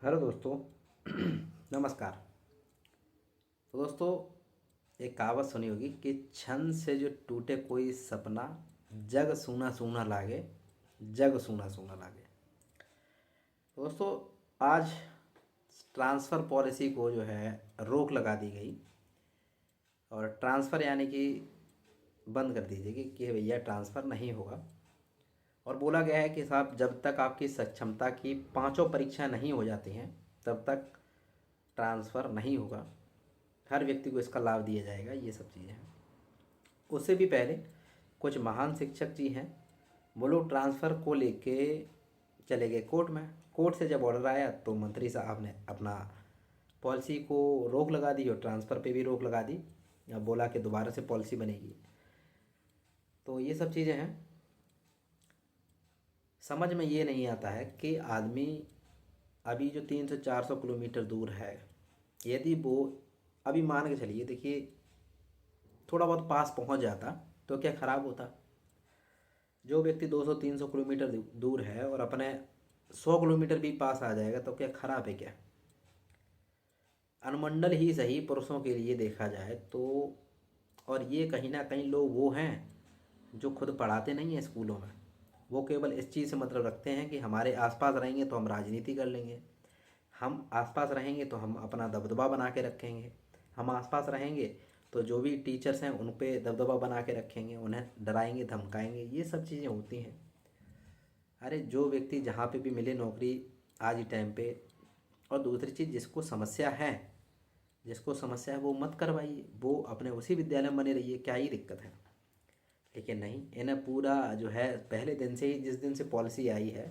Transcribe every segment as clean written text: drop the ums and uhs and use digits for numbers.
Hello दोस्तों। नमस्कार। तो दोस्तों, एक कहावत सुनी होगी कि छन से जो टूटे कोई सपना, जग सूना सूना लागे, जग सूना सूना लागे। तो दोस्तों, आज ट्रांसफ़र पॉलिसी को जो है रोक लगा दी गई और ट्रांसफ़र यानी कि बंद कर दीजिए कि भैया ट्रांसफ़र नहीं होगा। और बोला गया है कि साहब, जब तक आपकी सक्षमता की पांचों परीक्षा नहीं हो जाती हैं तब तक ट्रांसफ़र नहीं होगा। हर व्यक्ति को इसका लाभ दिया जाएगा। ये सब चीज़ें हैं। उससे भी पहले कुछ महान शिक्षक जी हैं, वो लोग ट्रांसफ़र को लेके चले गए कोर्ट में। कोर्ट से जब ऑर्डर आया तो मंत्री साहब ने अपना पॉलिसी को रोक लगा दी और ट्रांसफ़र पे भी रोक लगा दी। अब बोला कि दोबारा से पॉलिसी बनेगी। तो ये सब चीज़ें हैं। समझ में ये नहीं आता है कि आदमी अभी जो 300-400 किलोमीटर दूर है, यदि वो अभी मान के चलिए, देखिए, थोड़ा बहुत पास पहुंच जाता तो क्या ख़राब होता। जो व्यक्ति 200-300 किलोमीटर दूर है और अपने 100 किलोमीटर भी पास आ जाएगा तो क्या ख़राब है क्या। अनुमंडल ही सही पुरुषों के लिए देखा जाए तो। और ये कहीं ना कहीं लोग वो हैं जो खुद पढ़ाते नहीं हैं स्कूलों में। वो केवल इस चीज़ से मतलब रखते हैं कि हमारे आसपास रहेंगे तो हम राजनीति कर लेंगे, हम आसपास रहेंगे तो हम अपना दबदबा बना के रखेंगे, हम आसपास रहेंगे तो जो भी टीचर्स हैं उन पे दबदबा बना के रखेंगे, उन्हें डराएंगे धमकाएंगे। ये सब चीज़ें होती हैं। अरे जो व्यक्ति जहाँ पे भी मिले नौकरी आज ही टाइम पे। और दूसरी चीज़, जिसको समस्या है वो मत करवाइए, वो अपने उसी विद्यालय में बने रहिए, क्या ही दिक्कत है। लेकिन नहीं, इन्हें पूरा जो है पहले दिन से ही, जिस दिन से पॉलिसी आई है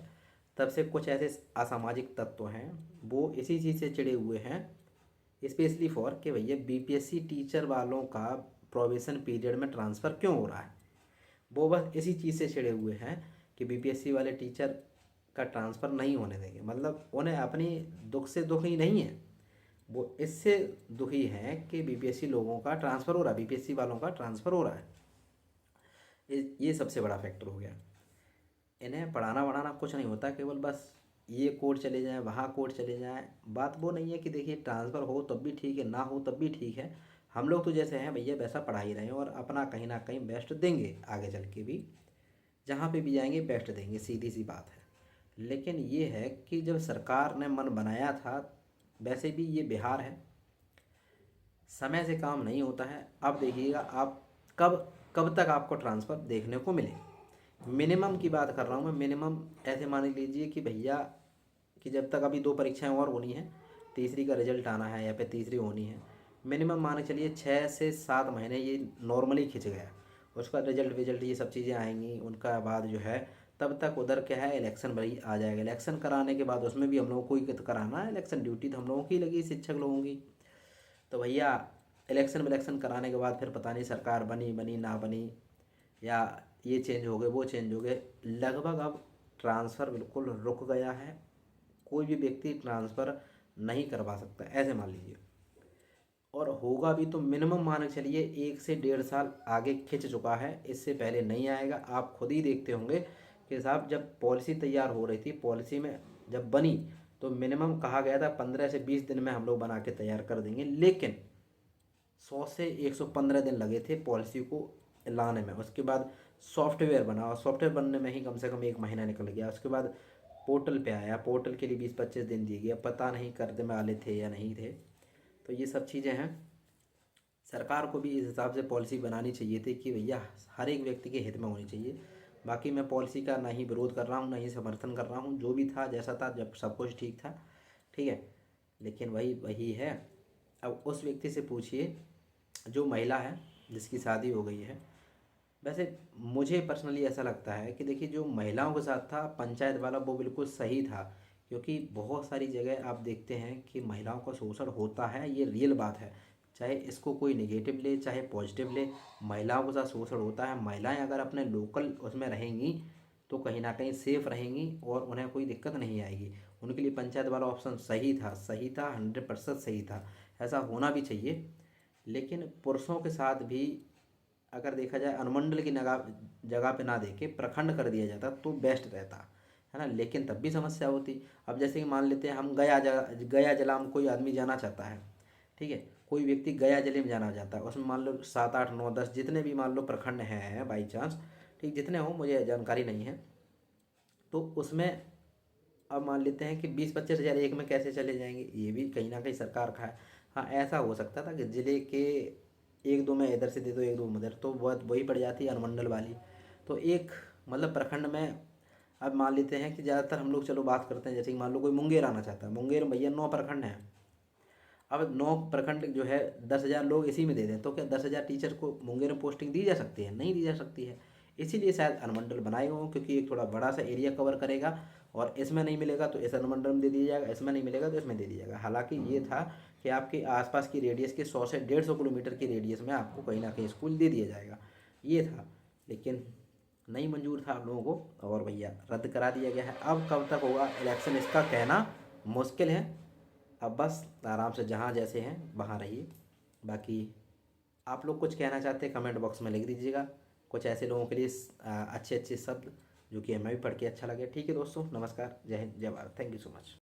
तब से कुछ ऐसे असामाजिक तत्व हैं, वो इसी चीज़ से चिढ़े हुए हैं। स्पेशली फॉर कि भैया बीपीएससी टीचर वालों का प्रोबेशन पीरियड में ट्रांसफ़र क्यों हो रहा है। वो बस इसी चीज़ से चिढ़े हुए हैं कि बीपीएससी वाले टीचर का ट्रांसफ़र नहीं होने देंगे। मतलब उन्हें अपनी दुख से दुख ही नहीं है, वो इससे दुखी हैं कि बीपीएससी लोगों का ट्रांसफ़र हो रहा है, बीपीएससी वालों का ट्रांसफ़र हो रहा है। ये सबसे बड़ा फैक्टर हो गया। इन्हें पढ़ाना वढ़ाना कुछ नहीं होता, केवल बस ये कोर्ट चले जाएं, वहाँ कोर्ट चले जाएं। बात वो नहीं है कि देखिए ट्रांसफ़र हो तब भी ठीक है, ना हो तब भी ठीक है। हम लोग तो जैसे हैं भैया वैसा पढ़ा ही रहे हैं और अपना कहीं ना कहीं बेस्ट देंगे, आगे चल के भी जहाँ पे भी जाएंगे बेस्ट देंगे, सीधी सी बात है। लेकिन ये है कि जब सरकार ने मन बनाया था, वैसे भी ये बिहार है, समय से काम नहीं होता है। अब देखिएगा आप कब कब तक आपको ट्रांसफ़र देखने को मिले। मिनिमम की बात कर रहा हूँ मैं, मिनिमम ऐसे मान लीजिए कि भैया कि जब तक अभी दो परीक्षाएं और होनी है, तीसरी का रिजल्ट आना है या फिर तीसरी होनी है, मिनिमम मान के चलिए 6 से 7 महीने ये नॉर्मली खिंच गया। उसका रिजल्ट विजल्ट ये सब चीज़ें आएंगी, उनका बाद जो है तब तक उधर क्या है, इलेक्शन भाई आ जाएगा। इलेक्शन कराने के बाद उसमें भी हम लोगों को ही कराना है। इलेक्शन ड्यूटी तो हम लोगों की लगी, शिक्षक लोगों की। तो भैया इलेक्शन विलेक्शन कराने के बाद फिर पता नहीं सरकार बनी बनी ना बनी, या ये चेंज हो गए वो चेंज हो गए। लगभग अब ट्रांसफ़र बिल्कुल रुक गया है। कोई भी व्यक्ति ट्रांसफ़र नहीं करवा सकता, ऐसे मान लीजिए। और होगा भी तो मिनिमम मान के चलिए 1 से 1.5 साल आगे खिंच चुका है, इससे पहले नहीं आएगा। आप खुद ही देखते होंगे कि साहब जब पॉलिसी तैयार हो रही थी, पॉलिसी में जब बनी तो मिनिमम कहा गया था 15 से 20 दिन में हम लोग बना के तैयार कर देंगे, लेकिन 100 से 115 दिन लगे थे पॉलिसी को लाने में। उसके बाद सॉफ्टवेयर बना और सॉफ्टवेयर बनने में ही कम से कम 1 महीना निकल गया। उसके बाद पोर्टल पे आया, पोर्टल के लिए 20-25 दिन दिए गए, पता नहीं करने में वाले थे या नहीं थे। तो ये सब चीज़ें हैं। सरकार को भी इस हिसाब से पॉलिसी बनानी चाहिए थी कि भैया हर एक व्यक्ति के हित में होनी चाहिए। बाकी मैं पॉलिसी का ना ही विरोध कर रहा हूँ, ना ही समर्थन कर रहा हूँ। जो भी था जैसा था, जब सब कुछ ठीक था, ठीक है। लेकिन वही वही है। अब उस व्यक्ति से पूछिए जो महिला है, जिसकी शादी हो गई है। वैसे मुझे पर्सनली ऐसा लगता है कि देखिए जो महिलाओं के साथ था पंचायत वाला, वो बिल्कुल सही था। क्योंकि बहुत सारी जगह आप देखते हैं कि महिलाओं का शोषण होता है, ये रियल बात है। चाहे इसको कोई नेगेटिव ले चाहे पॉजिटिव ले, महिलाओं के साथ शोषण होता है। महिलाएं अगर अपने लोकल उसमें रहेंगी तो कहीं ना कहीं सेफ रहेंगी और उन्हें कोई दिक्कत नहीं आएगी। उनके लिए पंचायत वाला ऑप्शन सही था, सही था, 100% सही था। ऐसा होना भी चाहिए। लेकिन पुरुषों के साथ भी अगर देखा जाए अनुमंडल की जगह पे ना देके प्रखंड कर दिया जाता तो बेस्ट रहता। है ना, लेकिन तब भी समस्या होती। अब जैसे कि मान लेते हैं हम गया जिला में कोई आदमी जाना चाहता है, ठीक है, कोई व्यक्ति गया जिले में जाना चाहता है, उसमें मान लो 7 8 9 10 जितने भी मान लो प्रखंड हैं बाई चांस, ठीक, जितने हों मुझे जानकारी नहीं है, तो उसमें अब मान लेते हैं कि 20 25 हज़ार एक में कैसे चले जाएंगे, ये भी कहीं ना कहीं सरकार का है। हाँ, ऐसा हो सकता था कि जिले के एक दो में इधर से दे दो एक दो में उधर, तो बहुत वही पड़ जाती है अनुमंडल वाली। तो एक मतलब प्रखंड में, अब मान लेते हैं कि ज़्यादातर हम लोग चलो बात करते हैं, जैसे कि मान लो कोई मुंगेर आना चाहता है, मुंगेर में भैया 9 प्रखंड हैं। अब 9 प्रखंड जो है 10 हज़ार लोग इसी में दे दें, तो क्या 10 हज़ार टीचर को मुंगेर में पोस्टिंग दी जा सकती है? नहीं दी जा सकती है। इसीलिए शायद अनुमंडल बनाए हुए हों, क्योंकि एक थोड़ा बड़ा सा एरिया कवर करेगा, और इसमें नहीं मिलेगा तो इस अनुमंडल में दे दिया जाएगा, इसमें नहीं मिलेगा तो इसमें दे दिया जाएगा। हालांकि ये था कि आपके आसपास की रेडियस के 100 से 150 किलोमीटर की रेडियस में आपको कहीं ना कहीं स्कूल दे दिया जाएगा, ये था। लेकिन नहीं मंजूर था आप लोगों को, और भैया रद्द करा दिया गया है। अब कब तक होगा इलेक्शन, इसका कहना मुश्किल है। अब बस आराम से जहाँ जैसे हैं वहाँ रहिए। बाकी आप लोग कुछ कहना चाहते हैं कमेंट बॉक्स में लिख दीजिएगा, कुछ ऐसे लोगों के लिए अच्छे अच्छे शब्द जो कि हमें भी पढ़ के अच्छा लगे। ठीक है दोस्तों, नमस्कार, जय हिंद, जय Bharat, thank you so much.